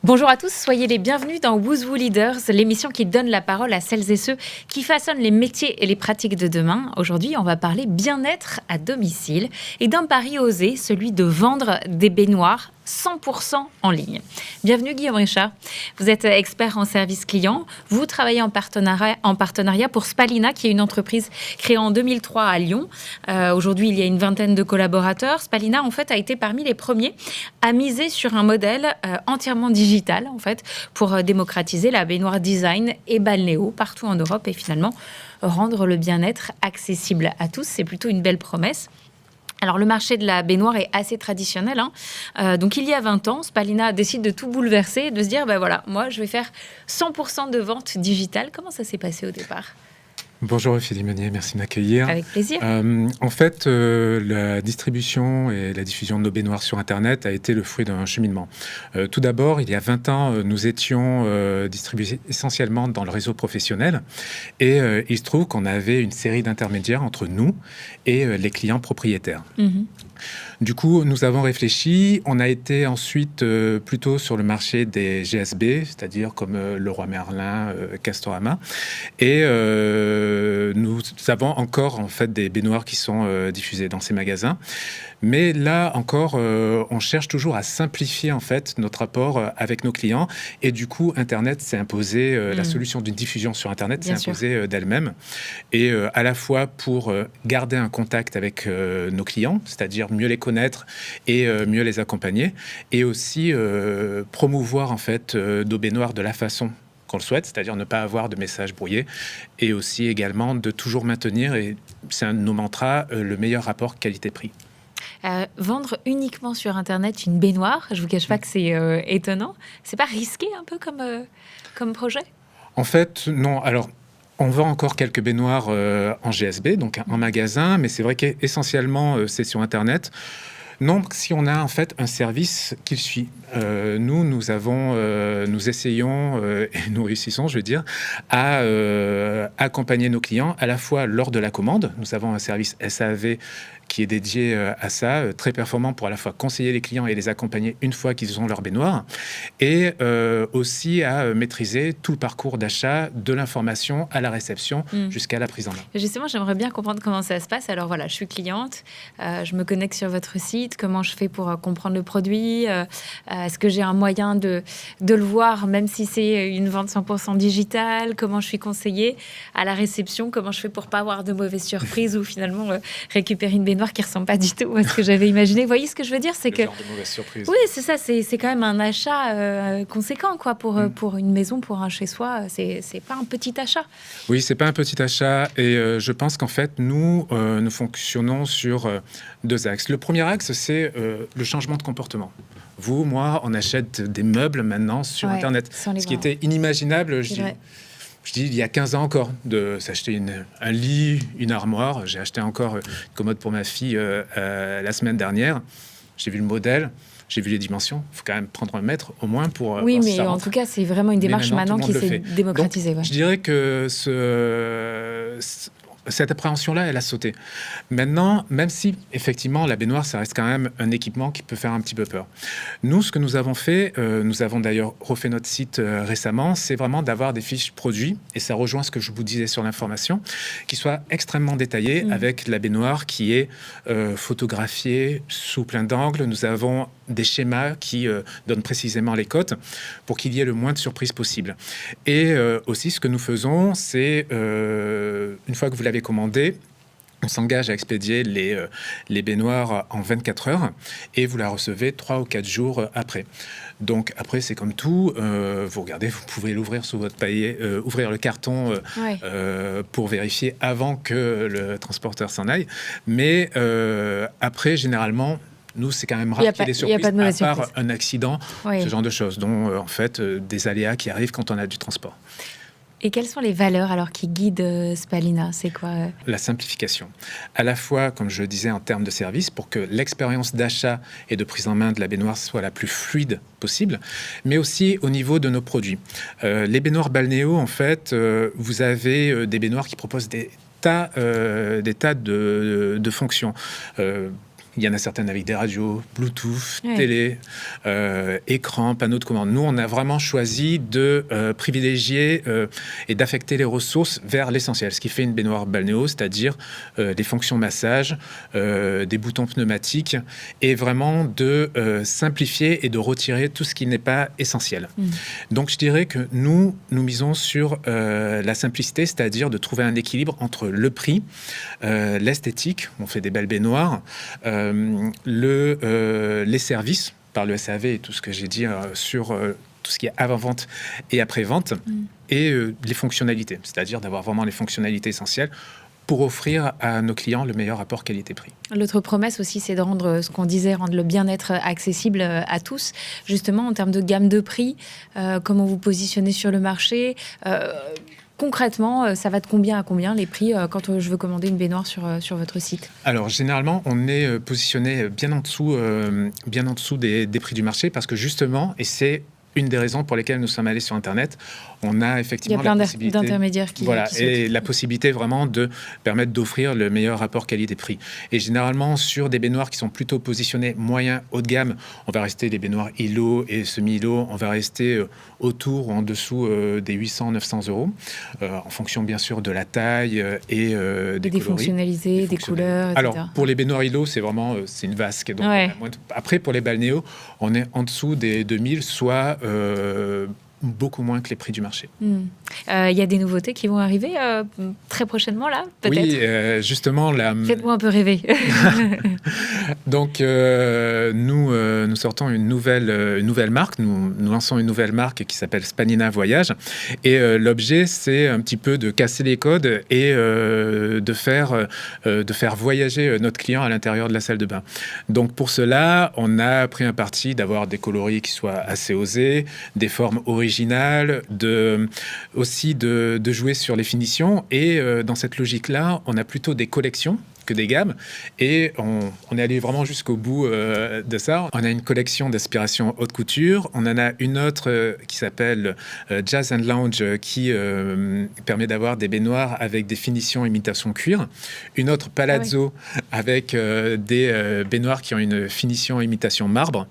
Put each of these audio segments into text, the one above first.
Bonjour à tous, soyez les bienvenus dans Who's Who Leaders, l'émission qui donne la parole à celles et ceux qui façonnent les métiers et les pratiques de demain. Aujourd'hui, on va parler bien-être à domicile et d'un pari osé, celui de vendre des baignoires 100% en ligne. Bienvenue Guillaume Richard, vous êtes expert en service client, vous travaillez en partenariat pour Spalina, qui est une entreprise créée en 2003 à Lyon. Aujourd'hui, il y a une vingtaine de collaborateurs. Spalina, en fait, a été parmi les premiers à miser sur un modèle entièrement digital, en fait, pour démocratiser la baignoire design et balnéo partout en Europe et finalement rendre le bien-être accessible à tous. C'est plutôt une belle promesse. Alors, le marché de la baignoire est assez traditionnel. Donc, il y a 20 ans, Spalina décide de tout bouleverser et de se dire, voilà, moi, je vais faire 100% de vente digitale. Comment ça s'est passé au départ ? Bonjour Ophélie Meunier, merci de m'accueillir. Avec plaisir. En fait, la distribution et la diffusion de nos baignoires sur Internet a été le fruit d'un cheminement. Tout d'abord, il y a 20 ans, nous étions distribués essentiellement dans le réseau professionnel et il se trouve qu'on avait une série d'intermédiaires entre nous et les clients propriétaires. Mmh. Du coup, nous avons réfléchi. On a été ensuite plutôt sur le marché des GSB, c'est-à-dire comme Leroy Merlin, Castorama. Et nous avons encore en fait des baignoires qui sont diffusées dans ces magasins. Mais là encore, on cherche toujours à simplifier en fait notre rapport avec nos clients. Et du coup, Internet s'est imposé, la solution d'une diffusion sur Internet s'est imposée d'elle-même. Et à la fois pour garder un contact avec nos clients, c'est-à-dire mieux les connaître et mieux les accompagner, et aussi promouvoir en fait nos baignoires de la façon qu'on le souhaite, c'est-à-dire ne pas avoir de messages brouillés, et aussi également de toujours maintenir, et c'est un de nos mantras, le meilleur rapport qualité-prix. Vendre uniquement sur Internet une baignoire, je ne vous cache pas que c'est étonnant. C'est pas risqué un peu comme projet ? En fait, non. Alors, on vend encore quelques baignoires en GSB, donc en magasin, mais c'est vrai qu'essentiellement, c'est sur Internet. Non, si on a en fait un service qui le suit. Nous essayons et nous réussissons, je veux dire, à accompagner nos clients à la fois lors de la commande. Nous avons un service SAV qui est dédié à ça, très performant pour à la fois conseiller les clients et les accompagner une fois qu'ils ont leur baignoire, et aussi à maîtriser tout le parcours d'achat, de l'information à la réception jusqu'à la prise en main. Justement, j'aimerais bien comprendre comment ça se passe. Alors voilà, je suis cliente, je me connecte sur votre site, comment je fais pour comprendre le produit, est-ce que j'ai un moyen de le voir, même si c'est une vente 100% digitale, comment je suis conseillée à la réception, comment je fais pour pas avoir de mauvaises surprises ou finalement récupérer une baignoire qui ressemble pas du tout à ce que j'avais imaginé. Vous voyez ce que je veux dire, c'est que genre de mauvaise surprise. Oui, c'est ça. C'est quand même un achat conséquent, quoi, pour une maison, pour un chez-soi. C'est pas un petit achat. Oui, c'est pas un petit achat. Et je pense qu'en fait, nous fonctionnons sur deux axes. Le premier axe, c'est le changement de comportement. Vous, moi, on achète des meubles maintenant sur Internet, ce qui était inimaginable. Je dis, il y a 15 ans encore, de s'acheter un lit, une armoire. J'ai acheté encore une commode pour ma fille la semaine dernière. J'ai vu le modèle, j'ai vu les dimensions. Il faut quand même prendre un mètre au moins pour... Oui, mais en tout cas, c'est vraiment une démarche maintenant qui s'est démocratisée. Donc, je dirais que cette appréhension-là, elle a sauté. Maintenant, même si, effectivement, la baignoire, ça reste quand même un équipement qui peut faire un petit peu peur. Nous, ce que nous avons fait, nous avons d'ailleurs refait notre site récemment, c'est vraiment d'avoir des fiches produits, et ça rejoint ce que je vous disais sur l'information, qui soient extrêmement détaillées, avec la baignoire qui est photographiée sous plein d'angles. Nous avons des schémas qui donnent précisément les cotes pour qu'il y ait le moins de surprises possible. Et aussi, ce que nous faisons, c'est, une fois que vous l'avez commandé, on s'engage à expédier les baignoires en 24 heures et vous la recevez 3 ou 4 jours après. Donc après, c'est comme tout, vous regardez, vous pouvez l'ouvrir sous votre panier, ouvrir le carton pour vérifier avant que le transporteur s'en aille. Mais après, généralement, nous, c'est quand même rare qu'il y ait des surprises, à part un accident, ce genre de choses, dont en fait des aléas qui arrivent quand on a du transport. Et quelles sont les valeurs alors qui guident Spalina ? C'est quoi La simplification. À la fois, comme je le disais, en termes de service, pour que l'expérience d'achat et de prise en main de la baignoire soit la plus fluide possible, mais aussi au niveau de nos produits. Les baignoires balnéo, en fait, vous avez des baignoires qui proposent des tas de fonctions. Il y en a certaines avec des radios, Bluetooth, télé, écran, panneau de commande. Nous, on a vraiment choisi de privilégier et d'affecter les ressources vers l'essentiel, ce qui fait une baignoire balnéo, c'est-à-dire des fonctions massage, des boutons pneumatiques, et vraiment de simplifier et de retirer tout ce qui n'est pas essentiel. Donc, je dirais que nous misons sur la simplicité, c'est-à-dire de trouver un équilibre entre le prix, l'esthétique, on fait des belles baignoires, les services par le SAV et tout ce que j'ai dit sur tout ce qui est avant-vente et après-vente, et les fonctionnalités, c'est-à-dire d'avoir vraiment les fonctionnalités essentielles pour offrir à nos clients le meilleur rapport qualité-prix. L'autre promesse aussi, c'est de rendre ce qu'on disait, rendre le bien-être accessible à tous. Justement, en termes de gamme de prix, comment vous positionnez sur le marché concrètement, ça va de combien à combien les prix quand je veux commander une baignoire sur votre site? Alors, généralement, on est positionné bien en dessous des prix du marché parce que justement, et c'est une des raisons pour lesquelles nous sommes allés sur Internet, on a effectivement la possibilité d'intermédiaires qui et la possibilité vraiment de permettre d'offrir le meilleur rapport qualité-prix. Et généralement, sur des baignoires qui sont plutôt positionnées moyen, haut de gamme, on va rester des baignoires îlots et semi-îlots, on va rester autour ou en dessous des 800-900 euros, en fonction bien sûr de la taille et des fonctionnalités, des couleurs, etc. Alors, pour les baignoires îlots, c'est vraiment c'est une vasque. Donc après, pour les balnéos, on est en dessous des 2000, soit beaucoup moins que les prix du marché. Il y a des nouveautés qui vont arriver très prochainement, là, peut-être? Oui, justement... Faites-moi un peu rêver. Donc, nous sortons une nouvelle marque. Nous lançons une nouvelle marque qui s'appelle Spalina Voyage. Et l'objet, c'est un petit peu de casser les codes et de faire voyager notre client à l'intérieur de la salle de bain. Donc, pour cela, on a pris un parti d'avoir des coloris qui soient assez osés, des formes originales, aussi de jouer sur les finitions. Et dans cette logique-là, on a plutôt des collections que des gammes. Et on est allé vraiment jusqu'au bout de ça. On a une collection d'aspiration haute couture. On en a une autre qui s'appelle Jazz and Lounge qui permet d'avoir des baignoires avec des finitions imitation cuir. Une autre Palazzo avec des baignoires qui ont une finition imitation marbre.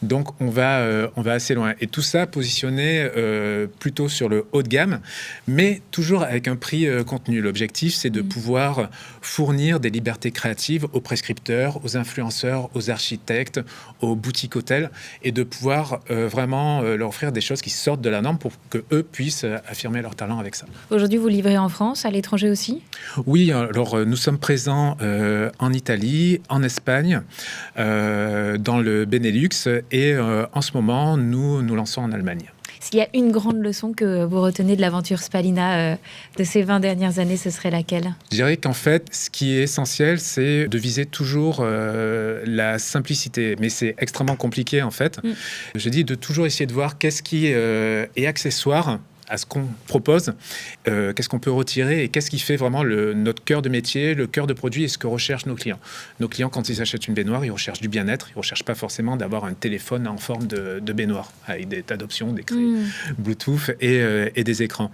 Donc, on va assez loin. Et tout ça positionné plutôt sur le haut de gamme, mais toujours avec un prix contenu. L'objectif, c'est de pouvoir fournir des libertés créatives aux prescripteurs, aux influenceurs, aux architectes, aux boutiques hôtels, et de pouvoir vraiment leur offrir des choses qui sortent de la norme pour qu'eux puissent affirmer leur talent avec ça. Aujourd'hui, vous livrez en France, à l'étranger aussi? Oui, alors nous sommes présents en Italie, en Espagne, dans le Benelux, et en ce moment, nous lançons en Allemagne. S'il y a une grande leçon que vous retenez de l'aventure Spalina de ces 20 dernières années, ce serait laquelle? Je dirais qu'en fait, ce qui est essentiel, c'est de viser toujours la simplicité. Mais c'est extrêmement compliqué, en fait. Je dis de toujours essayer de voir qu'est-ce qui est accessoire à ce qu'on propose, qu'est-ce qu'on peut retirer et qu'est-ce qui fait vraiment notre cœur de métier, le cœur de produit et ce que recherchent nos clients. Nos clients, quand ils achètent une baignoire, ils recherchent du bien-être, ils ne recherchent pas forcément d'avoir un téléphone en forme de baignoire, avec des tas d'options, des clés Bluetooth et des écrans.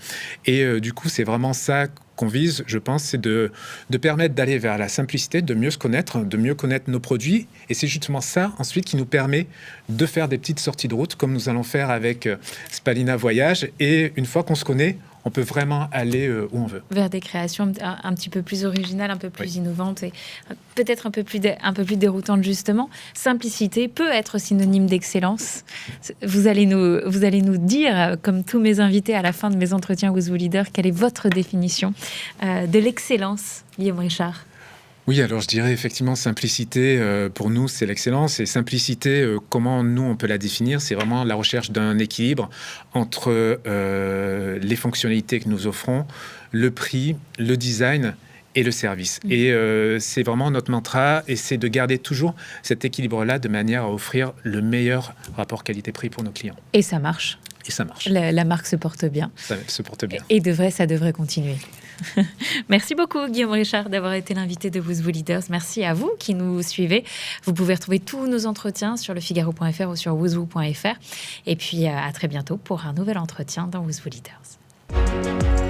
Et du coup, c'est vraiment ça qu'on vise, je pense, c'est de permettre d'aller vers la simplicité, de mieux se connaître, de mieux connaître nos produits. Et c'est justement ça, ensuite, qui nous permet de faire des petites sorties de route, comme nous allons faire avec Spalina Voyage. Et une fois qu'on se connaît, on peut vraiment aller où on veut. Vers des créations un petit peu plus originales, un peu plus innovantes et peut-être un peu plus déroutantes, justement. Simplicité peut être synonyme d'excellence. Vous allez nous dire, comme tous mes invités à la fin de mes entretiens with Leader, quelle est votre définition de l'excellence, Guillaume Richard? Oui, alors je dirais effectivement simplicité, pour nous, c'est l'excellence. Et simplicité, comment nous, on peut la définir? C'est vraiment la recherche d'un équilibre entre les fonctionnalités que nous offrons, le prix, le design et le service. Et c'est vraiment notre mantra, et c'est de garder toujours cet équilibre-là de manière à offrir le meilleur rapport qualité-prix pour nos clients. Et ça marche. Et ça marche. La marque se porte bien. Ça se porte bien. Et ça devrait continuer. Merci beaucoup Guillaume Richard d'avoir été l'invité de With Leaders. Merci à vous qui nous suivez. Vous pouvez retrouver tous nos entretiens sur lefigaro.fr ou sur withwoo.fr. Et puis à très bientôt pour un nouvel entretien dans With Leaders.